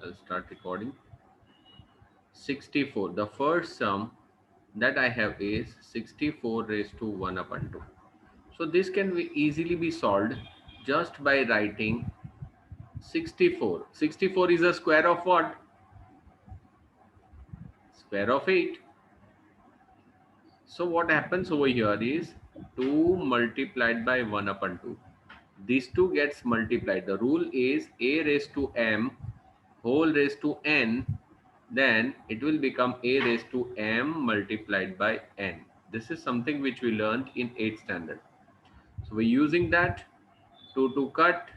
I'll start recording. 64. The first sum that I have is 64 raised to 1 upon 2. So this can easily be solved just by writing 64. 64 is a square of what? Square of 8. So what happens over here is 2 multiplied by 1 upon 2. These two gets multiplied. The rule is a raised to m whole raised to n, then it will become a raised to m multiplied by n. This is something which we learned in 8th standard. So we're using that to cut,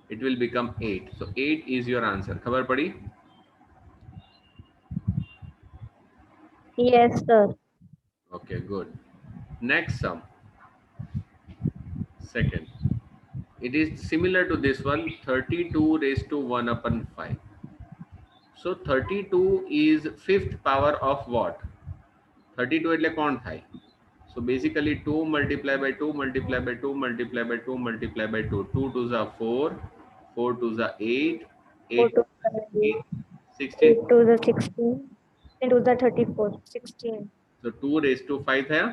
it will become 8. So 8 is your answer. Khabar padi? Yes, sir. Okay, good. Next sum, second. It is similar to this one, 32 raised to 1 upon 5. So 32 is fifth power of what? 32 એટલે કોણ થાય? So basically 2 multiply by 2 multiply by 2 multiply by 2 multiply by 2. 2 twos are 4, 4 twos are 8, 4 8 to 8, 16. 8 to the 16, 10 to the 34, 16, So 2 raised to 5 है.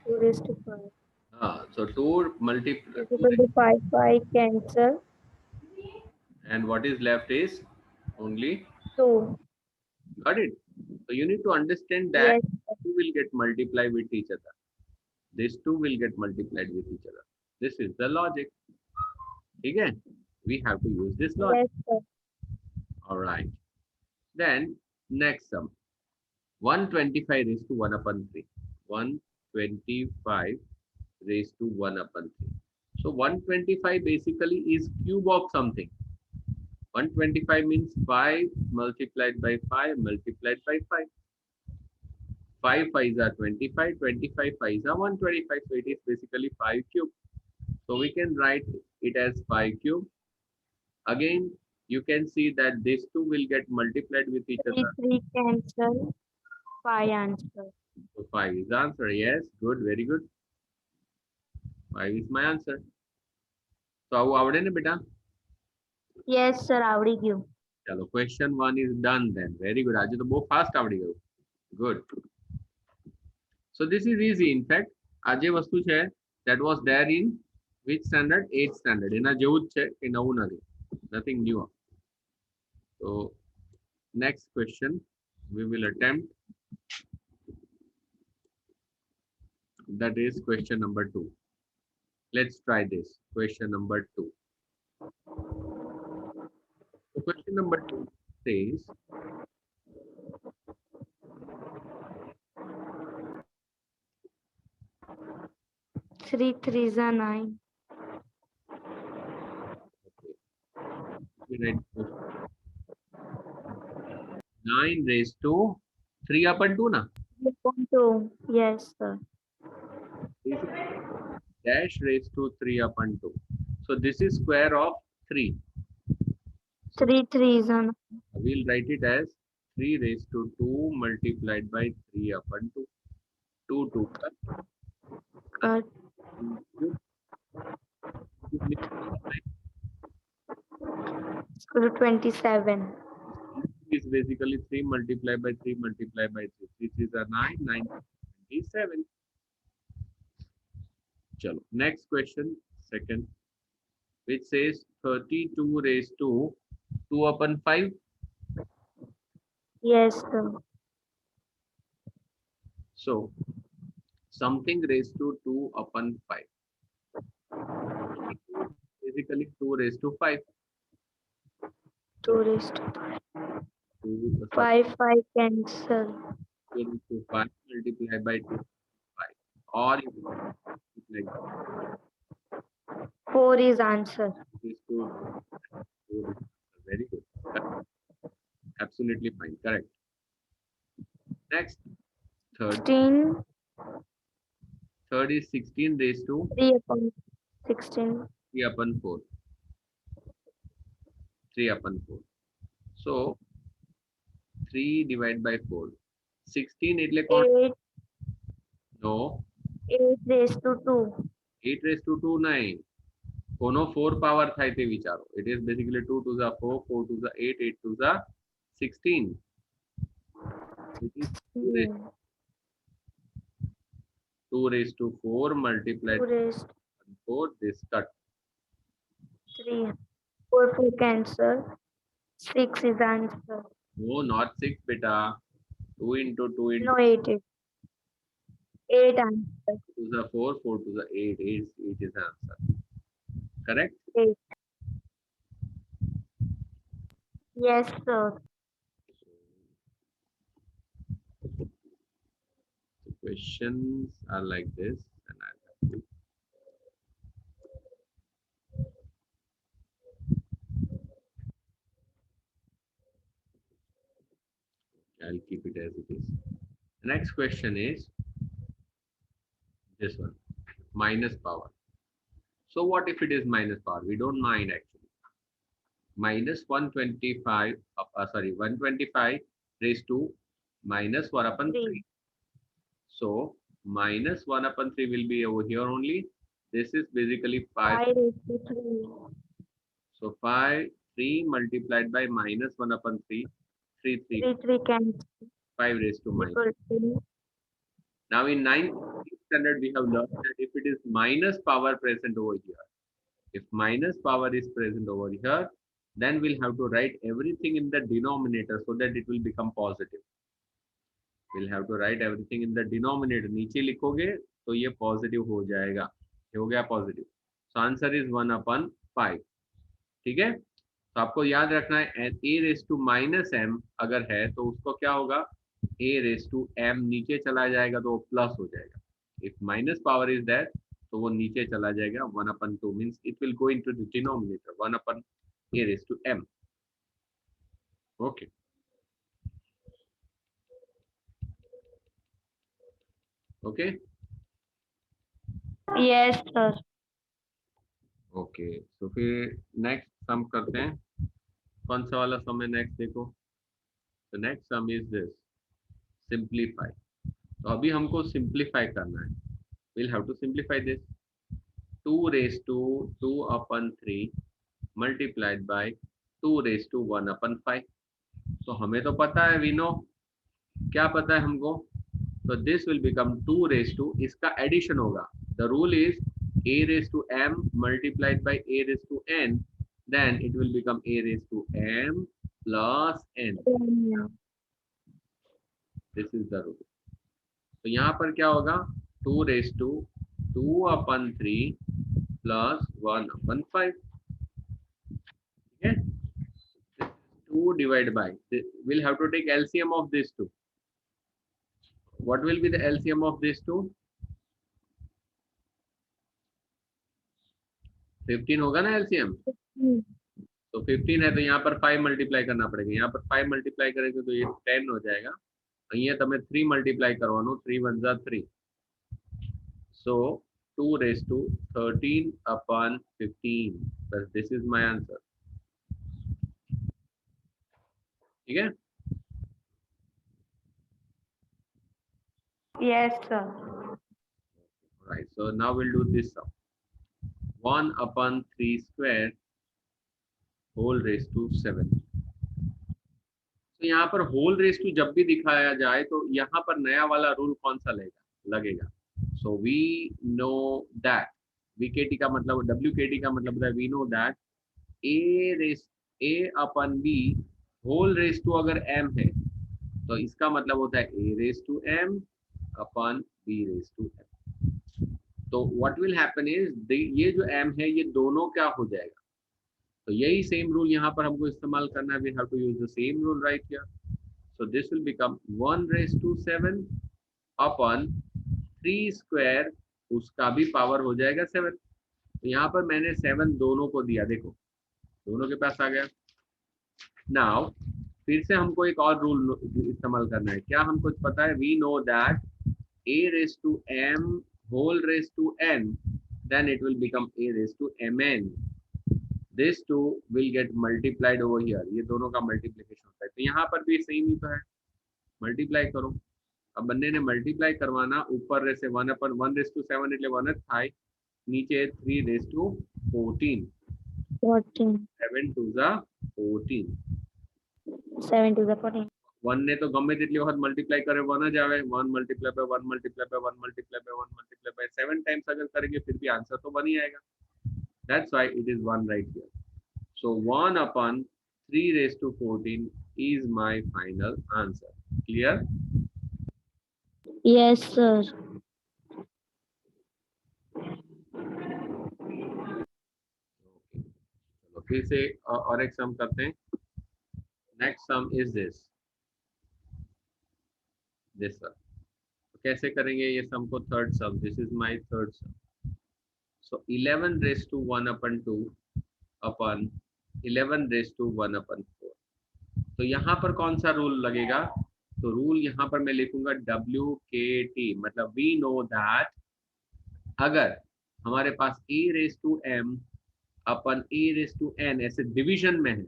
2 raised to 5. So 2 multiply Is equal to 5, 5 cancel, and what is left is only 2. got it. So you need to understand that Yes, two will get multiplied with each other. These two will get multiplied with each other. This is the logic. Again, we have to use this logic. yes, sir. All right. Then next sum. 125 raised to 1 upon 3. 125 raised to 1 upon 3. So 125 basically is cube of something. 125 means 5 multiplied by 5 multiplied by 5. 5 5s are 25, 25 5s are 125. So it is basically 5 cube. So we can write it as 5 cube. Again, you can see that these two will get multiplied with each 3, other. 3 cancel, 5 answer. So 5 is the answer. Yes, good, very good. 5 is my answer. So આવું આવડે ને બેટા? Yes, sir. આવડી ગયું. ચલો question 1 is done then. Very good. આજે તો બહુ fast આવડી ગયું. Good. So this is easy. In fact, આ જે વસ્તુ છે that was there in which standard? 8th standard. એના જેવું જ છે કે નવું નથી. Nothing new. So next question we will attempt. That is question number 2. Let's try this. Question number 2. So question number 2 says 3 3s are 9. we write 9 raised to 3 upon 2 na. 2. Yes, sir. This is dash raised to 3 upon 2. So this is square of 3. 3 3s are 9. We'll write it as 3 raised to 2 multiplied by 3 upon 2. 2 2 plus Cut. cube. Equal to 27. Is basically 3 multiplied by 3 multiplied by 3. 3 is a 9, 9 27. Chalo. Next question, second, which says 32 raised to 2 upon 5. Yes, sir. So something raised to 2 upon 5. Basically 2 raised to 5. 2 raised to 2 5 5 cancel. raised to 5 multiplied by 2 5. Or you can like 4 is answer. raised to 4. Very good. Absolutely fine. Correct. Next, third 16. is 16 raised to 3 upon 16. 3 upon 4. 3 upon 4. So 3 divided by 4. 16 એટલે કોણ? 8 No. 8 raised to 2. 8 raised to 2 નહીં. કોનો 4 power થાય તે વિચારો. It is basically 2 to the 4, 4 to the 8, 8 to the 16. It is 2 raised to 4 multiplied 2 raised by 4, this cut. 3. 4 4 cancel. 6 is the answer. No, not 6 beta. 2 into 2 into No, 8 is 8 answer. 2 to the 4, 4 to the 8 is the answer. Correct? 8. Yes, sir. The questions are like this, and I'll keep it as it is. The next question is this one, minus power. So what if it is minus power? We don't mind actually. Minus 125, 125 raised to minus 1 upon 3. So minus 1 upon 3 will be over here only. This is basically 5. 5 raised to 3. So 3 multiplied by minus 1 upon 3, 3 3 cancel. 5 raised to minus. Equal to Now in 9th standard we have learned that if it is minus power present over here, if minus power is present over here, then we'll have to write everything in the denominator so that it will become positive. We'll have to write everything in the denominator. नीचे लिखोगे तो ये positive हो जाएगा. ये हो गया positive. So answer is 1 upon 5. ठीक है? तो आपको याद रखना है a raised to minus m अगर है तो उसको क्या होगा, a raised to m नीचे चला जाएगा तो वो प्लस हो जाएगा. If minus power is there तो वो नीचे चला जाएगा. 1 upon 2 means it will go into the denominator. 1 upon a raised to m. Okay. Okay. yes, sir. Okay तो फिर नेक्स्ट सम करते हैं. कौन सा वाला सम है नेक्स्ट देखो. तो next sum is this, simplify. तो अभी हमको सिंप्लीफाई करना है. Will have to simplify this. 2 raised to 2 upon 3 multiplied by 2 raised to 1 upon 5. तो हमें तो पता है, वी नो. क्या पता है हमको? तो this will become 2 raised to, इसका एडिशन होगा. The rule is a raised to m multiplied by a raised to n, then it will become a raised to m plus n. This is the rule. तो यहाँ पर क्या होगा, 2 raised to 2 upon 3 plus 1 upon 5. ठीक है? 2 divided by, we'll have to take LCM of these two. What will be the LCM of these two? 15 होगा ना LCM. तो 15 है तो यहाँ पर 5 मल्टीप्लाई करना पड़ेगा. यहाँ पर 5 मल्टीप्लाई करेंगे तो ये 10 हो जाएगा. અહીંયા તમે 3 મલ્ટીપ્લાય કરવાનું. 3 1 जा 3. So 2 raised to 13 upon 15. Thus this is my answer. ठीक है? Yes, sir. Right. So now we'll do this sum. 1 upon 3 square whole raised to 7. तो यहाँ पर होल रेस टू जब भी दिखाया जाए तो यहाँ पर नया वाला रूल कौन सा लगेगा. So we know that, VKT का मतलब, डब्ल्यूकेटी का मतलब होता है we know that a upon b whole raise to अगर m है तो इसका मतलब होता है a raise to m upon b raise to m. तो व्हाट विल हैपन इज ये जो m है ये दोनों क्या हो जाएगा. तो यही सेम रूल यहाँ पर हमको इस्तेमाल करना है. We have to use the same rule right here. So this will become 1 raised to 7 upon 3 square, उसका भी पावर हो जाएगा 7. तो यहाँ पर मैंने 7 दोनों को दिया, देखो दोनों के पास आ गया. नाउ फिर से हमको एक और रूल इस्तेमाल करना है. क्या हमको पता है, we know that a raised to m whole raised to n, then it will become a raised to mn. This two will get multiplied over here. ये दोनों का मल्टीप्लिकेशन होता है. तो यहाँ पर भी सेम ही तो है, मल्टीप्लाई करो. अब બંનેને મલ્ટીપ્લાય કરવાના, ઉપર રહેશે 1 upon 1 raised to 7 એટલે 1 જ થાય. नीचे 3 रेस टू 14, 14. 7 टू ज़ा 14. 7 to the 14. 1 ने तो गમે તેટલી વખત મલ્ટીપ્લાય કરે 1 જ આવે. 1 multiply by 1 multiply by 1 multiply by 1 multiply by 7 times अगर करेंगे फिर भी आंसर तो 1 ही आएगा. That's why it is 1 right here. So 1 upon 3 raised to 14 is my final answer. Clear? Yes, sir. चलो फिर से और एक सम करते हैं. Next sum is this sir. कैसे करेंगे ये सम को? Third sum. This is my third sum. So 11 raise to 1 upon 2 upon 11 raise to 1 upon 4. तो यहाँ पर कौन सा रूल लगेगा? तो रूल यहाँ पर मैं लिखूंगा WKT. मतलब वी नो दैट अगर हमारे पास a raise to m upon a raise to n ऐसे डिवीजन में है,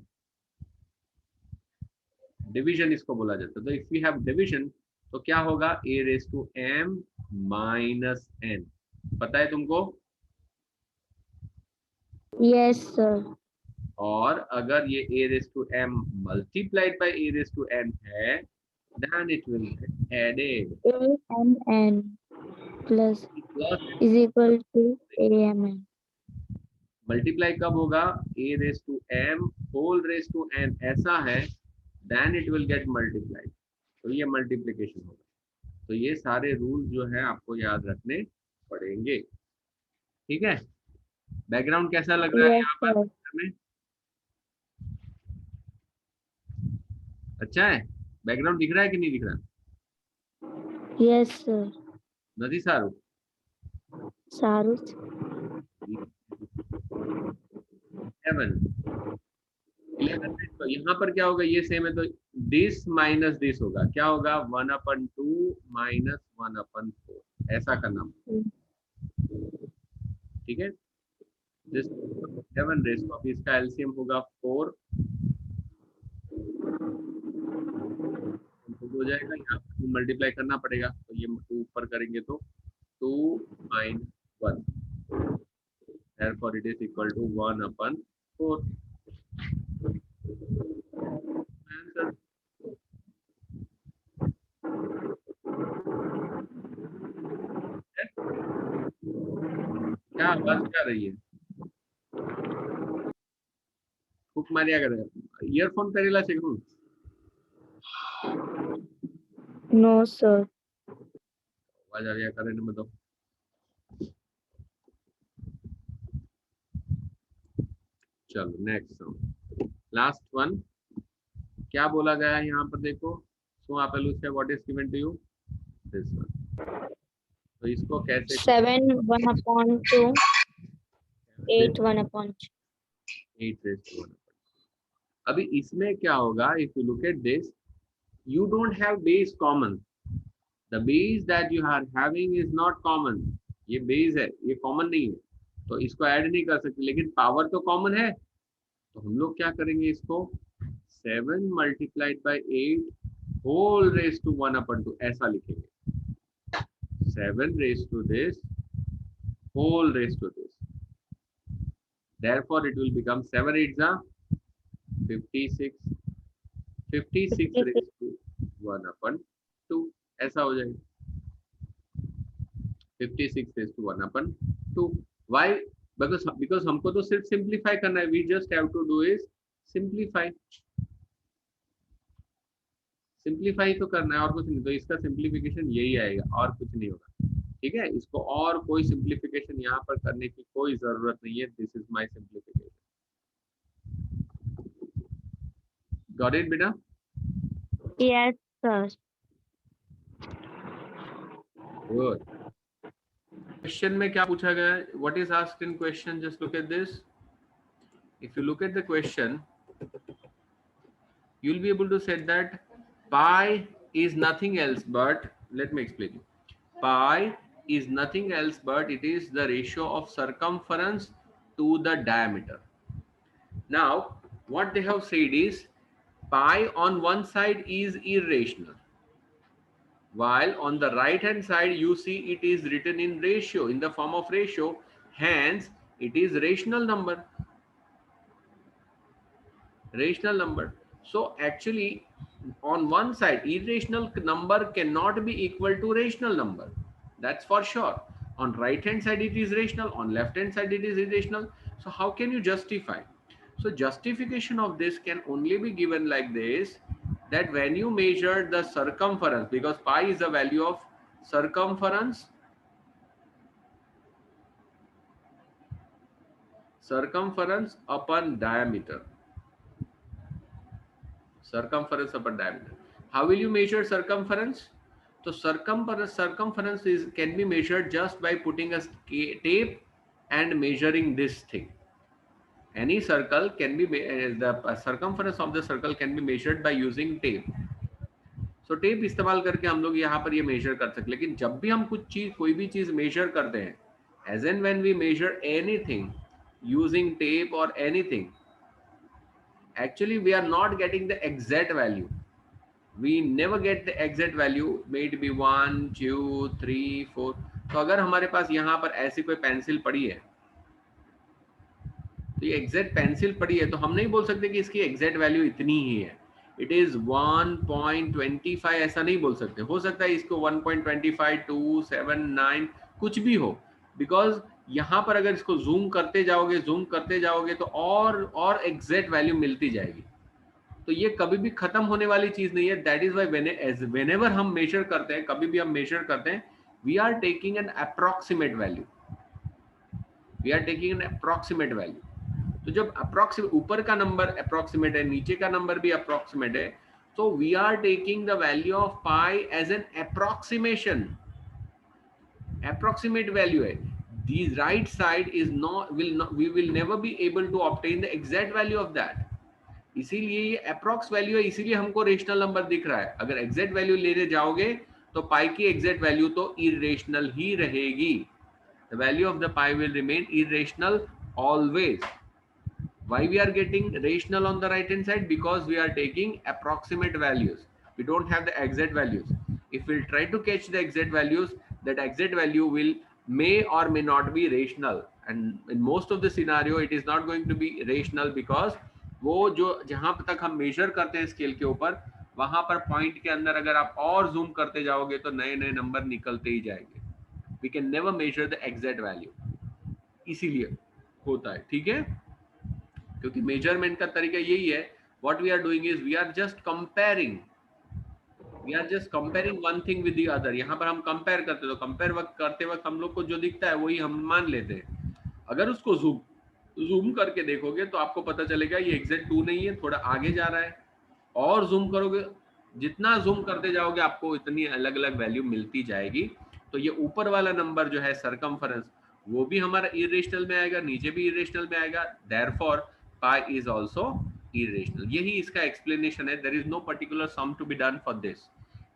डिवीजन इसको बोला जाता है. तो इफ यू हैव डिवीजन तो क्या होगा? a raise to m minus n. पता है तुमको? Yes, sir. और अगर ये a raise to m multiplied by a raise to n है, then it will get added. A M N plus plus is equal to A M N. Multiply कब होगा? a raise to m whole raise to n ऐसा है, then it will get multiplied. तो ये multiplication होगा. तो ये सारे रूल जो है आपको याद रखने पड़ेंगे. ठीक है? बैकग्राउंड कैसा लग रहा है Yes, यहाँ पर sir. हमें? अच्छा है? बैकग्राउंड दिख रहा है कि नहीं दिख रहा? Yes, sir. नदी सारू सारू. 11 तो यहाँ पर क्या होगा? ये सेम है तो दिस माइनस दिस होगा. क्या होगा? 1 अपन 2 माइनस 1 अपन 4. ऐसा करना. ठीक है? दिस 11 रेस तो अभी इसका एलसीएम होगा 4. हो जाएगा. यहाँ पर मल्टीप्लाई करना पड़ेगा. तो ये 2 ऊपर करेंगे तो 2 minus 1. therefore it is equal to 1 upon 4. Answer. क्या आवाज क्या रही है? फूक मारिया करे. ईयरफोन पहरेला છે હું? No, sir. आवाज આવ્યા કરે ને બધો. चलो नेक्स्ट सम. Last one. क्या बोला गया है यहाँ पर? देखो શું આપેલું છે? What is given to you? This one. तो इसको कैसे? 7 1 upon 2. 8 1 upon 2. 8 raised to 1. अभी इसमें क्या होगा? If you look at this, you don't have base common. The base that you are having is not common. ये base है, ये common नहीं है, तो इसको ऐड नहीं कर सकते. लेकिन पावर तो कॉमन है. तो हम लोग क्या करेंगे? इसको 7 multiplied by 8 whole raise to 1 upon 2 ऐसा लिखेंगे. 7 raise to this whole raise to this. Therefore it will become 7 8 जा 56. 56 रेस टू 1 अपन 2 ऐसा हो जाएगा. 56 raise to 1 upon 2. Why? Because हमको तो सिर्फ सिंप्लीफाई करना है. We just have to do is simplify. Simplify तो करना है और कुछ नहीं. तो इसका सिंप्लीफिकेशन यही आएगा और कुछ नहीं होगा. ठीक है? इसको और कोई सिंप्लीफिकेशन यहाँ पर करने की कोई जरूरत नहीं है. This is my simplification. Got it बेटा? Yes, sir. गुड. क्वेश्चन में क्या पूछा गया है? What is asked in question? Just look at this. If you look at the question, you will be able to say that pi is nothing else but, let me explain you. Pi is nothing else but it is the ratio of circumference to the diameter. Now what they have said is pi on one side is irrational, while on the right hand side you see it is written in ratio, in the form of ratio. hence it is rational number. Rational number. So actually on one side irrational number cannot be equal to rational number, that's for sure. On right hand side it is rational, on left hand side it is irrational. So how can you justify? So justification of this can only be given like this, that when you measure the circumference, because pi is the value of circumference upon diameter. Circumference upon diameter. How will you measure circumference? So circumference is can be measured just by putting a tape and measuring this thing. Any circle can be the circumference of the circle can be measured by using tape. So tape इस्तेमाल करके हम लोग यहाँ पर ये major कर सकते, लेकिन जब भी हम कोई भी चीज मेजर करते हैं, as and when we measure anything using tape or anything, actually we are not getting the exact value. We never get the exact value, may it be 1 2 3 4. तो अगर हमारे पास यहाँ पर ऐसी कोई पेंसिल पड़ी है, तो ये एग्जैक्ट पेंसिल पड़ी है, तो हम नहीं बोल सकते कि इसकी एग्जैक्ट वैल्यू इतनी ही है, इट इज 1.25, ऐसा नहीं बोल सकते. हो सकता है इसको 1.25 279 कुछ भी हो, बिकॉज यहाँ पर अगर इसको जूम करते जाओगे तो और एग्जैक्ट वैल्यू मिलती जाएगी. तो ये कभी भी खत्म होने वाली चीज नहीं है. दैट इज वाई व्हेनेवर हम मेजर करते हैं, कभी भी हम मेजर करते हैं, we are taking an approximate value. तो जब अप्रोक्सीमेट, ऊपर का नंबर अप्रोक्सीमेट है, नीचे का नंबर भी अप्रोक्सीमेट है, तो we are taking the value of pi as an approximation. Approximate value है. The right side is we will never be able to obtain the exact value of that. इसीलिए ये approx value है, इसीलिए हमको rational number दिख रहा है. अगर एग्जैक्ट वैल्यू लेने जाओगे तो पाई की एग्जैक्ट वैल्यू तो इरेशनल ही रहेगी. The value of the pi will remain irrational always. Why we are getting rational on the right hand side? Because we are taking approximate values. We don't have the exact values. If we'll try to catch the exact values, that exact value may or may not be rational, and in most of the scenario it is not going to be rational, because वो जो जहां तक हम measure करते हैं scale के ऊपर, वहां पर पॉइंट के अंदर अगर आप और जूम करते जाओगे तो नए नए नंबर निकलते ही जाएंगे. We can never measure the exact value, इसीलिए होता है. ठीक है, क्योंकि मेजरमेंट का तरीका यही है. What we are doing is we are just comparing one thing with the other. यहाँ पर हम कंपेयर करते, तो कंपेयर करते वक्त हम लोग को जो दिखता है वही हम मान लेते हैं. अगर उसको जूम करके देखोगे तो आपको पता चलेगा ये एग्जैक्ट 2 नहीं है, थोड़ा आगे जा रहा है. और जूम करोगे, जितना जूम करते जाओगे आपको इतनी अलग अलग वैल्यू मिलती जाएगी. तो ये ऊपर वाला नंबर जो है सर्कमफरेंस, वो भी हमारा इरेशनल में आएगा, नीचे भी इरेशनल में आएगा. Therefore pi is also irrational. यही इसका एक्सप्लेनेशन है. There is no particular sum to be done for this.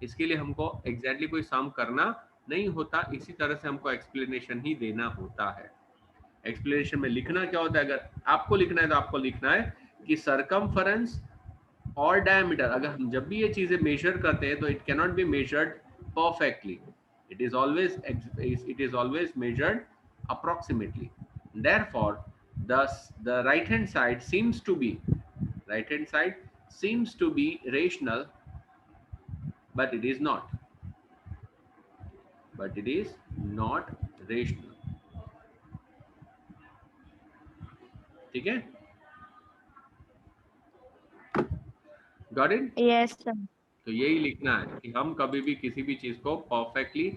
इसके लिए हमको एग्जैक्टली कोई सम करना नहीं होता, इसी तरह से हमको एक्सप्लेनेशन ही देना होता है. एक्सप्लेनेशन में लिखना क्या होता है, अगर आपको लिखना है तो आपको लिखना है कि सर्कमफरेंस और डायमीटर, अगर हम जब भी ये चीजें मेजर करते हैं तो it cannot be measured perfectly. It is always measured approximately. Therefore the right hand side seems to be rational, but it is not rational. ठीक है, गॉट इट. Yes, sir. तो यही लिखना है कि हम कभी भी किसी भी चीज को परफेक्टली